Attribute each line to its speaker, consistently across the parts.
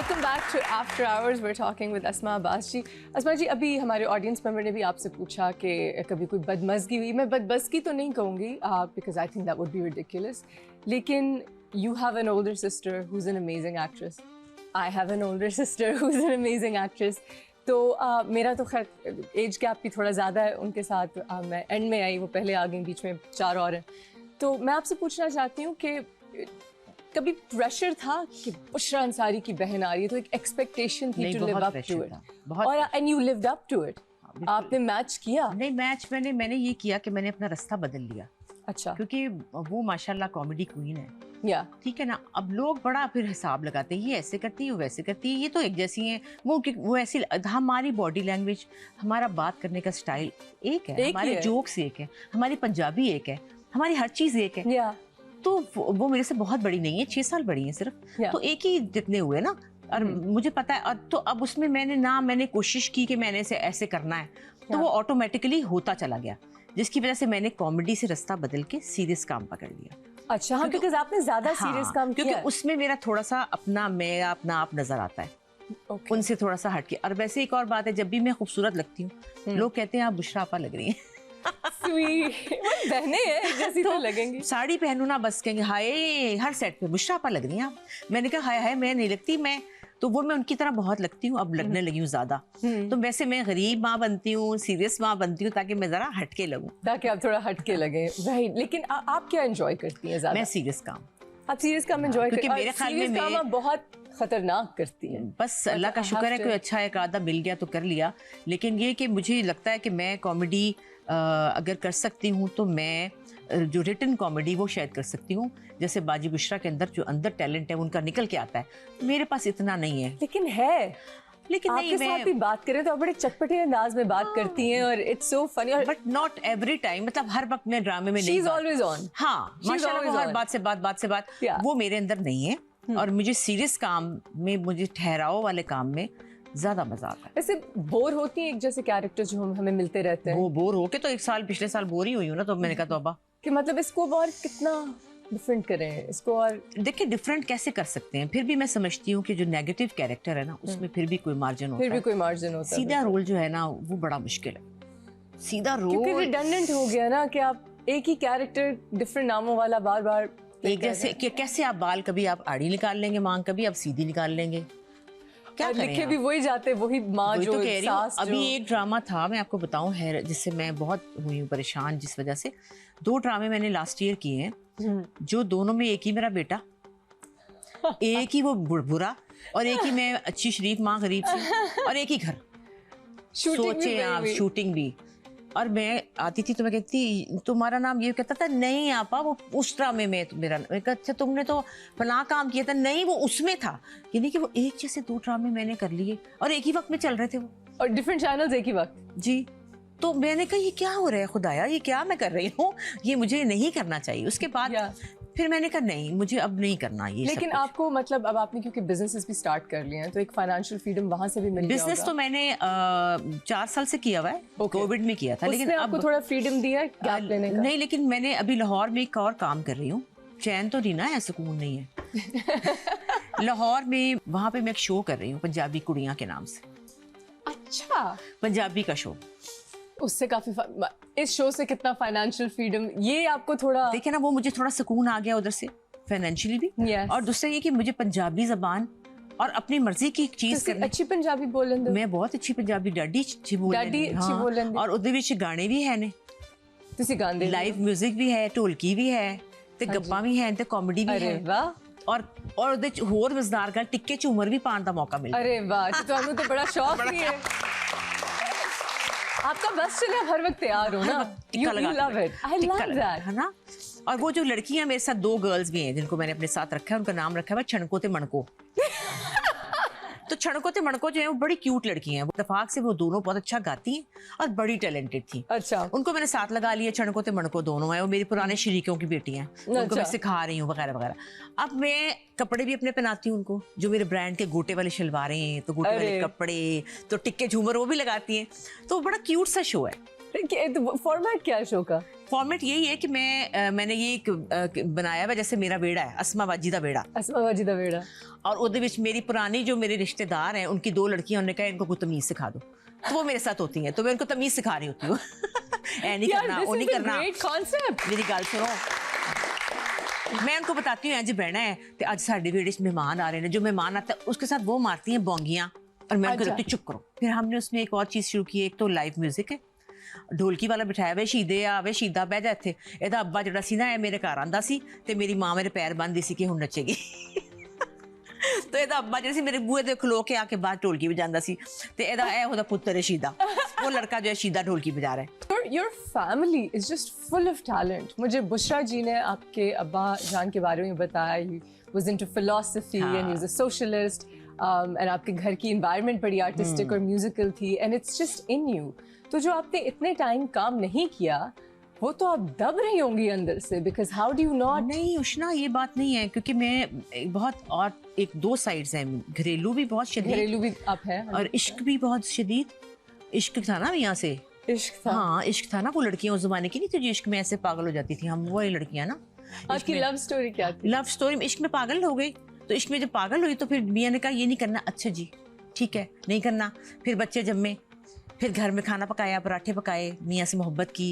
Speaker 1: Welcome back to after hours we are talking with Asma Abbas ji. Asma ji, अभी हमारे audience member ने भी आपसे पूछा कि कभी कोई बदमज़गी हुई। मैं बदमज़गी तो नहीं कहूँगी because I think that would be ridiculous, लेकिन you have an older sister who is an amazing actress, I have an older sister who is an amazing actress. तो मेरा तो खैर एज गैप भी थोड़ा ज़्यादा है उनके साथ। मैं एंड में आई, वो पहले आ गई, बीच में 4 और हैं। तो मैं आपसे पूछना चाहती हूँ कि कभी प्रेशर था कि बुशरा अंसारी की बहन आ रही है, तो एक एक्सपेक्टेशन थी to live up to it, और and you lived up to it. आपने मैच किया?
Speaker 2: नहीं, मैच मैंने ये किया कि मैंने अपना रास्ता बदल लिया।
Speaker 1: अच्छा।
Speaker 2: क्योंकि वो माशाल्लाह कॉमेडी क्वीन है,
Speaker 1: या
Speaker 2: ठीक है ना। अब लोग बड़ा फिर हिसाब लगाते हैं, ये ऐसे करती है, वो वैसे करती है, ये तो एक जैसी है, वो ऐसी। हमारी बॉडी लैंग्वेज, हमारा बात करने का स्टाइल एक है, हमारे जोक्स एक है, हमारी पंजाबी एक है, हमारी हर चीज़ एक है।
Speaker 1: या
Speaker 2: तो वो मेरे से बहुत बड़ी नहीं है, 6 साल बड़ी है सिर्फ। तो एक ही जितने हुए ना, और मुझे पता है। और तो अब उसमें मैंने कोशिश की कि मैंने ऐसे करना है, तो वो ऑटोमेटिकली होता चला गया, जिसकी वजह से मैंने कॉमेडी से रास्ता बदल के सीरियस काम पकड़ लिया।
Speaker 1: अच्छा, हाँ, बिकॉज़ आपने ज्यादा सीरियस काम किया,
Speaker 2: क्योंकि उसमें मेरा थोड़ा सा अपना आप नजर आता है। उनसे थोड़ा सा हटके। और वैसे एक और बात है, जब भी मैं खूबसूरत लगती हूँ, लोग कहते हैं आप बुशरा आपा लग रही हैं।
Speaker 1: बहने हैं जैसी तो लगेंगी।
Speaker 2: साड़ी पहनू ना, बस कहेंगे हाय, हर सेट पे बुशरा आपा लग रही हैं आप। मैंने कहा हाय मैं नहीं लगती, तो वो मैं उनकी तरह बहुत लगती हूँ, अब लगने लगी हूँ ज्यादा। तो वैसे मैं गरीब माँ बनती हूँ, सीरियस माँ बनती हूँ, ताकि मैं जरा हटके लगूं,
Speaker 1: ताकि आप थोड़ा हटके लगे। राइट। लेकिन आप क्या एंजॉय करती हैं ज्यादा?
Speaker 2: मैं सीरियस काम।
Speaker 1: आप सीरियस काम एंजॉय करती हैं?
Speaker 2: क्योंकि मेरे ख्याल में
Speaker 1: मैं बहुत खतरनाक करती है।
Speaker 2: बस अल्लाह का शुक्र है, कोई अच्छा एक आधा मिल गया तो कर लिया। लेकिन ये कि मुझे लगता है कि मैं कॉमेडी अगर कर सकती हूँ, तो मैं जो रिटन कॉमेडी वो शायद कर सकती हूँ। जैसे बाजी बुशरा के अंदर जो अंदर टैलेंट है, उनका निकल के आता है, मेरे पास इतना नहीं है।
Speaker 1: लेकिन है,
Speaker 2: लेकिन
Speaker 1: आपके साथ भी बात करें तो आप बड़े चटपटे अंदाज में बात करती हैं, और it's so funny.
Speaker 2: But not every time, मतलब हर वक्त मैं ड्रामे में नहीं।
Speaker 1: She is always on.
Speaker 2: हाँ, माशाल्लाह, हर बात से बात वो मेरे अंदर नहीं है। और मुझे सीरियस काम में, मुझे ठहराव वाले काम में ज्यादा मजा आता है।
Speaker 1: वैसे बोर होती है एक जैसे कैरेक्टर जो हमें मिलते रहते हैं?
Speaker 2: वो बोर होके तो पिछले साल बोर ही हुई हूँ ना, तो मैंने कहा तौबा
Speaker 1: कि मतलब इसको और कितना डिफरेंट करें इसको। और
Speaker 2: देखिए डिफरेंट कैसे कर सकते हैं, फिर भी मैं समझती हूँ कि जो नेगेटिव कैरेक्टर है ना, उसमें फिर भी कोई मार्जिन होता है।
Speaker 1: फिर भी कोई मार्जिन होता है।
Speaker 2: सीधा रोल जो है ना, वो बड़ा मुश्किल है। सीधा रोल
Speaker 1: क्योंकि रिडंडेंट हो गया ना, कि आप एक ही कैरेक्टर डिफरेंट नामों वाला बार बार
Speaker 2: एक जैसे कि कैसे आप बाल, कभी आप आड़ी निकाल लेंगे मांग, कभी आप सीधी निकाल लेंगे, क्या
Speaker 1: लिखे भी वही जाते, वही माँ जो
Speaker 2: तो कह रही हूँ। अभी
Speaker 1: जो...
Speaker 2: एक ड्रामा था, मैं आपको बताऊं, है जिससे मैं बहुत हुई हूँ परेशान, जिस वजह से 2 ड्रामे मैंने लास्ट ईयर किए हैं, जो दोनों में एक ही मेरा बेटा, एक ही वो बुरा, और एक ही मैं अच्छी शरीफ माँ गरीब सी, और एक ही घर। सोचे आप, शूटिंग भी। और मैं आती थी तो मैं कहती तुम्हारा नाम ये, कहता था नहीं आपा वो उस ड्रामे में मेरा। अच्छा तुमने तो फलां काम किया था, नहीं वो उसमें था। यानी कि वो एक जैसे 2 ड्रामे मैंने कर लिए, और एक ही वक्त में चल रहे थे वो,
Speaker 1: और डिफरेंट चैनल्स एक ही वक्त।
Speaker 2: जी। तो मैंने कहा ये क्या हो रहा है खुदाया, ये क्या मैं कर रही हूँ, ये मुझे नहीं करना चाहिए। उसके बाद फिर मैंने कहा नहीं, मुझे अब नहीं करना ये।
Speaker 1: लेकिन आपको मतलब अब आपने क्योंकि बिजनेसेस भी स्टार्ट कर लिए हैं, तो एक फाइनेंशियल फ्रीडम वहां से भी मिल गया होगा।
Speaker 2: बिजनेस तो मैंने 4 साल से किया हुआ है, कोविड में किया था। लेकिन
Speaker 1: आपको थोड़ा फ्रीडम दिया है गैप लेने का?
Speaker 2: नहीं, लेकिन मैंने अभी लाहौर में एक और काम कर रही हूँ। चैन तो नहीं ना है, सुकून नहीं है। लाहौर में वहाँ पे मैं एक शो कर रही हूँ, पंजाबी कुड़ियाँ के नाम से।
Speaker 1: अच्छा,
Speaker 2: पंजाबी का शो।
Speaker 1: उससे काफी इस शो से कितना फाइनेंशियल फ्रीडम, ये आपको थोड़ा
Speaker 2: देखे ना, वो मुझे थोड़ा सुकून आ गया उधर से, फाइनेंशियली भी। और दूसरा ये कि मुझे पंजाबी जबान और अपनी मर्जी की चीज करनी।
Speaker 1: अच्छी पंजाबी बोलन दो।
Speaker 2: मैं बहुत अच्छी पंजाबी, डाडी अच्छी बोलन। और उहदे विच गाने भी है ने,
Speaker 1: तुसी गांदे,
Speaker 2: लाइव म्यूजिक भी है, ढोलकी भी है, ते गप्पा भी है, ते कॉमेडी भी है। और ਉਹਦੇ ਚ ਹੋਰ ਮਜ਼ੇਦਾਰ ਗੱਲ, ਟਿੱਕੇ ਝੂਮਰ भी पाने का मौका मिलता है।
Speaker 1: अरे वाह, ਤੁਹਾਨੂੰ तो बड़ा शौक भी है। आपका बस चले, हर वक्त तैयार हो ना। You love it. I love that.
Speaker 2: है ना। और वो जो लड़कियां मेरे साथ 2 गर्ल्स भी हैं जिनको मैंने अपने साथ रखा है, उनका नाम रखा है छणको ते मणको। तो छणको ते मणको जो है वो बड़ी क्यूट लड़की हैं। इत्तेफाक से वो दोनों बहुत अच्छा गाती हैं और बड़ी टैलेंटेड थी।
Speaker 1: अच्छा,
Speaker 2: उनको मैंने साथ लगा लिया। छणको ते मणको दोनों हैं, वो मेरी पुराने शरीकों की बेटी हैं। उनको मैं सिखा रही हूँ वगैरह वगैरह। अब मैं कपड़े भी अपने पहनाती हूँ उनको, जो मेरे ब्रांड के गोटे वाले शलवारें हैं, तो गोटे वाले कपड़े, तो टिक्के झूमर वो भी लगाती हैं। तो बड़ा क्यूट सा शो है।
Speaker 1: फॉर्मेट क्या है शो का?
Speaker 2: फॉर्मेट यही है कि मैंने ये एक बनाया हुआ जैसे मेरा बेड़ा है, अस्मा बाजी दा बेड़ा।
Speaker 1: अस्मा बाजी दा बेड़ा।
Speaker 2: और ਉਹਦੇ ਵਿੱਚ मेरी पुरानी जो मेरे रिश्तेदार हैं उनकी 2 लड़कियां, उन्होंने कहा इनको कुछ तमीज़ सिखा दो, तो वो मेरे साथ होती हैं, तो मैं उनको तमीज़ सिखा रही होती हूँ। ऐ नहीं करना, वो नहीं करना, मेरी गल सुनो। मैं उनको बताती हूँ आज बहना है तो आज साढ़े बेड़े मेहमान आ रहे हैं, जो मेहमान आता है उसके साथ वो मारती हैं बोंगियाँ और मैं उनको कहती हूँ चुप करो। फिर हमने उसमें एक और चीज़ शुरू की है, एक तो लाइव म्यूजिक है, ढोलकी वाला बिठाया हुआ, शीदे आवे शीदा बह जा इत्थे। ਇਹਦਾ ਅੱਬਾ ਜਿਹੜਾ ਸੀ ਨਾ ਇਹ ਮੇਰੇ ਘਰ ਆਂਦਾ ਸੀ ਤੇ ਮੇਰੀ ਮਾਂ ਮੇਰੇ ਪੈਰ ਬੰਨ੍ਹਦੀ ਸੀ ਕਿ ਹੁਣ ਨੱਚੇਗੀ। तो ਇਹਦਾ ਅੱਬਾ ਜਿਹੜਾ ਸੀ ਮੇਰੇ ਬੂਹੇ ਦੇ ਖਲੋ ਕੇ ਆ ਕੇ ਬਾਹਰ ਢੋਲਕੀ ਵਜਾਉਂਦਾ ਸੀ ਤੇ ਇਹਦਾ ਇਹ ਉਹਦਾ ਪੁੱਤਰ ਹੈ शीदा, वो लड़का जो है शीदा ढोलकी बजा रहा है।
Speaker 1: Your family is just full of talent. मुझे बुशरा जी ने आपके अब्बा जान के बारे में बताया, he was into philosophy and he was a socialist, and आपके घर की environment बड़ी artistic और musical थी, and it's just in you. तो जो आपने इतने टाइम काम नहीं किया वो तो आप दब रही होंगी अंदर से, because how do you not?
Speaker 2: नहीं उष्णा, ये बात नहीं है, क्योंकि मैं बहुत और एक 2 साइड्स हैं, घरेलू भी बहुत शदीद,
Speaker 1: घरेलू भी आप हैं
Speaker 2: और इश्क भी बहुत शदीद। इश्क था ना यहाँ से,
Speaker 1: इश्क था।
Speaker 2: हाँ इश्क था ना, वो लड़कियां उस जमाने की नहीं थी जो इश्क में ऐसे पागल हो जाती थी, हम वही लड़कियां ना।
Speaker 1: आपकी लव स्टोरी क्या थी?
Speaker 2: लव स्टोरी में इश्क में पागल हो गई, तो इश्क में जब पागल हुई तो फिर मियां ने कहा ये नहीं करना, अच्छा जी ठीक है नहीं करना। फिर बच्चे जम्मे, फिर घर में खाना पकाया, पराठे पकाए, मियाँ से मोहब्बत की,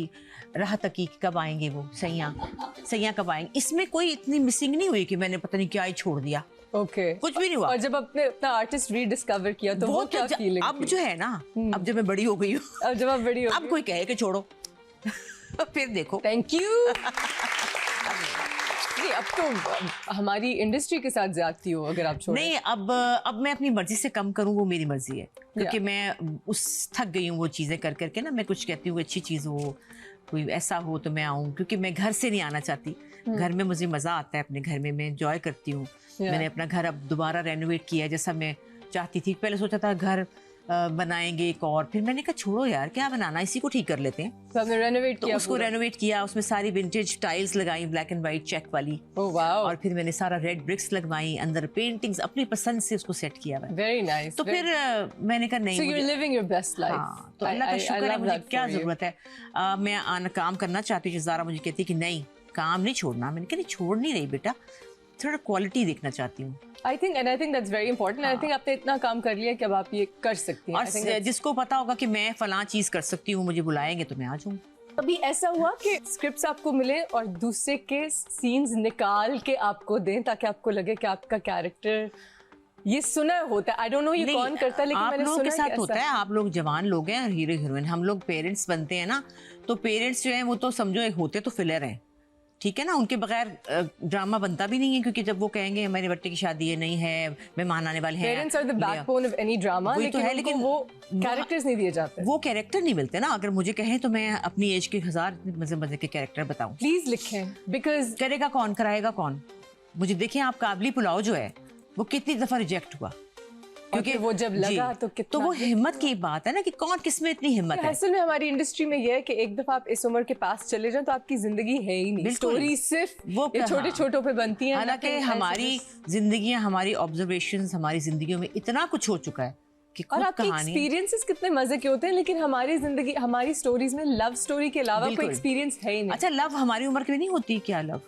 Speaker 2: राह तकी कि कब आएंगे वो सैयाँ कब आएंगे। इसमें कोई इतनी मिसिंग नहीं हुई कि मैंने पता नहीं क्या ही छोड़ दिया।
Speaker 1: ओके
Speaker 2: कुछ भी नहीं हुआ।
Speaker 1: और जब आपने अपना आर्टिस्ट रीडिस्कवर किया तो वो क्या फीलिंग?
Speaker 2: अब जो है ना, अब जब मैं बड़ी हो गई हूँ,
Speaker 1: अब जब आप बड़ी हो
Speaker 2: अब कोई कहे कि छोड़ो फिर देखो।
Speaker 1: Thank you. नहीं अब तो हमारी इंडस्ट्री के साथ ज्यादती हो अगर आप छोड़ें।
Speaker 2: नहीं अब मैं अपनी मर्जी से कम करूँ वो मेरी मर्जी है, क्योंकि मैं थक गई हूँ वो चीज़ें कर करके ना। मैं कुछ कहती हूँ अच्छी चीज़ हो, कोई ऐसा हो तो मैं आऊँ, क्योंकि मैं घर से नहीं आना चाहती। घर में मुझे मज़ा आता है, अपने घर में मैं एंजॉय करती हूँ। मैंने अपना घर अब दोबारा रेनोवेट किया है जैसा मैं चाहती थी। पहले सोचा था घर बनाएंगे एक और, फिर मैंने कहा छोड़ो यार क्या बनाना, इसी को ठीक कर लेते हैं।
Speaker 1: तो आपने रेनोवेट किया?
Speaker 2: उसको रेनोवेट किया, उसमें सारी विंटेज टाइल्स लगाई, ब्लैक एंड वाइट चेक वाली।
Speaker 1: Oh wow.
Speaker 2: और फिर मैंने सारा रेड ब्रिक्स लगवाई, अंदर पेंटिंग्स अपनी पसंद से उसको सेट किया हुआ।
Speaker 1: Very nice.
Speaker 2: तो फिर मैंने कहा नहीं,
Speaker 1: so you're living your best life।
Speaker 2: हाँ, तो अल्लाह का शुक्र है, मुझे क्या जरूरत है। मैं काम करना चाहती हूँ। ज़ारा मुझे कहती कि नहीं काम नहीं छोड़ना। मैंने कहा नहीं छोड़ नहीं रही बेटा, थोड़ा क्वालिटी देखना चाहती हूँ।
Speaker 1: I think that's very important। I think आपने इतना काम कर लिया कि अब आप ये कर सकती हैं।
Speaker 2: और जिसको पता होगा कि मैं फलां चीज़ कर सकती हूँ, मुझे बुलाएंगे तो मैं आ जाऊँ।
Speaker 1: कभी ऐसा हुआ कि स्क्रिप्ट्स आपको मिले और दूसरे के सीन्स निकाल के आपको दें ताकि आपको लगे कि आपका कैरेक्टर ये सुना होता है? आई डोंट नो ये कौन करता है, लेकिन
Speaker 2: आप
Speaker 1: मैंने
Speaker 2: लोगों के
Speaker 1: सुना
Speaker 2: साथ होता है। आप लोग जवान लोग हैं और हीरो हीरोइन, हम लोग पेरेंट्स बनते हैं ना, तो पेरेंट्स जो हैं वो तो समझो होते तो फिलर हैं, ठीक है ना। उनके बगैर ड्रामा बनता भी नहीं है, क्योंकि जब वो कहेंगे हमारे बच्चे की शादी है, नहीं है, मेहमान आने वाले हैं।
Speaker 1: Parents are the backbone of any drama, लेकिन वो कैरेक्टर्स नहीं दिए जाते।
Speaker 2: वो कैरेक्टर नहीं मिलते ना। अगर मुझे कहें तो मैं अपनी एज के 1000 मजे मजे के कैरेक्टर बताऊं।
Speaker 1: प्लीज लिखें, बिकॉज
Speaker 2: करेगा कौन, कराएगा कौन। मुझे देखें आप काबली पुलाव जो है वो कितनी दफा रिजेक्ट हुआ,
Speaker 1: क्योंकि वो जब लगा तो कितना,
Speaker 2: तो वो हिम्मत की बात है ना कि कौन किस में इतनी हिम्मत है।
Speaker 1: असल में हमारी इंडस्ट्री में ये है कि एक दफा आप इस उम्र के पास चले जाएं तो आपकी जिंदगी है ही नहीं। स्टोरी सिर्फ वो छोटे छोटों पे बनती है।
Speaker 2: हालांकि हमारी जिंदगियां, हमारी ऑब्जर्वेशंस, हमारी जिंदगियों में इतना कुछ हो चुका है कि
Speaker 1: और आपके एक्सपीरियंसेस कितने मजे के होते हैं, लेकिन हमारी जिंदगी, हमारी स्टोरीज में लव स्टोरी के अलावा कोई एक्सपीरियंस है ही नहीं।
Speaker 2: अच्छा लव हमारी उम्र की नहीं होती क्या? लव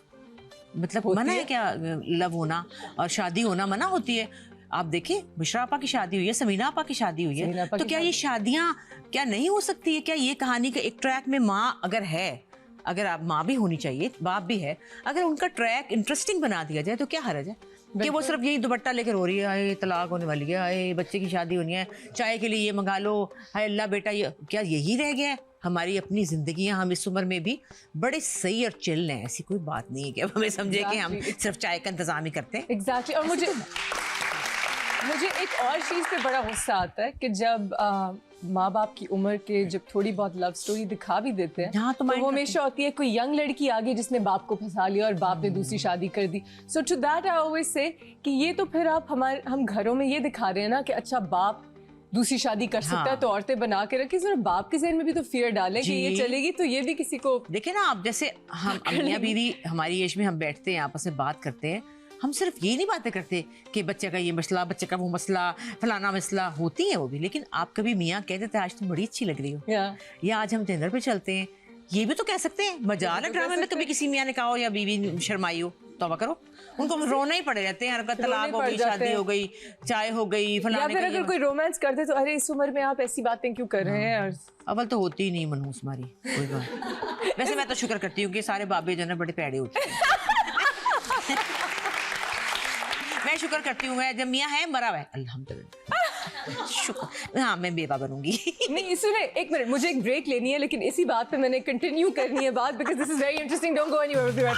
Speaker 2: मतलब मना है क्या लव होना और शादी होना मना होती है? आप देखिए बुशरा आपा की शादी हुई है, समीना आपा की शादी हुई है, तो क्या ये शादियां क्या नहीं हो सकती है? क्या ये कहानी का एक ट्रैक में माँ अगर है, अगर आप माँ भी होनी चाहिए, बाप भी है, अगर उनका ट्रैक इंटरेस्टिंग बना दिया जाए तो क्या हर्ज है कि वो सिर्फ यही दुपट्टा लेकर रो रही है, आए तलाक होने वाली है, आए बच्चे की शादी होनी है, चाय के लिए ये मंगा लो, हाय अल्लाह बेटा, ये क्या यही रह गया है? हमारी अपनी जिंदगियां, हम इस उम्र में भी बड़े सही और चिल हैं। ऐसी कोई बात नहीं है कि हमें समझे कि हम सिर्फ चाय का इंतजाम ही करते हैं।
Speaker 1: एग्जैक्टली। और मुझे एक और चीज़ पे बड़ा गुस्सा आता है कि जब माँ बाप की उम्र के जब थोड़ी बहुत लव स्टोरी दिखा भी देते हैं तो वो हमेशा होती है कोई यंग लड़की आ गई जिसने बाप को फंसा लिया और बाप ने दूसरी शादी कर दी। So to that I always say कि ये तो फिर आप हम घरों में ये दिखा रहे हैं ना कि अच्छा बाप दूसरी शादी कर सकता है तो औरतें बना के रखी, जरा बाप के जहन में भी तो फियर डालें कि ये चलेगी तो ये भी किसी को।
Speaker 2: देखे ना आप, जैसे हम मियां बीवी हमारी एज में हम बैठते हैं, आपस में बात करते हैं, हम सिर्फ ये नहीं बातें करते कि बच्चे का ये मसला, बच्चे का वो मसला, फलाना मसला, होती है वो भी, लेकिन आप कभी मियाँ कहते थे आज तुम बड़ी अच्छी लग रही हो, या आज हम डिनर पे चलते हैं, ये भी तो कह सकते हैं मजाल है ड्रामे में, कभी किसी मियाँ ने कहा हो या बीवी शर्माई हो, तौबा करो। उनको रोना ही पड़े रहते हैं, हरकत तलाक हो गई, शादी हो गई, चाय हो गई,
Speaker 1: या
Speaker 2: फलाने
Speaker 1: फिर अगर कोई रोमांस करते तो अरे इस उम्र में आप ऐसी बातें क्यों कर रहे हैं। और
Speaker 2: अव्वल तो होती ही नहीं मनहूस हमारी कोई बात। वैसे मैं तो शुक्र करती हूँ कि सारे बाबे जो है बड़े पैड़े होते हैं। मैं शुक्र करती हूँ, मैं जब मियाँ है मरा हुआ है अल्हम्दुलिल्लाह, शुक्र। हाँ मैं बेवा बनूंगी।
Speaker 1: नहीं सुने, एक मिनट, मुझे एक ब्रेक लेनी है, लेकिन इसी बात पे मैंने कंटिन्यू करनी है बात, because this is very interesting. Don't go anywhere.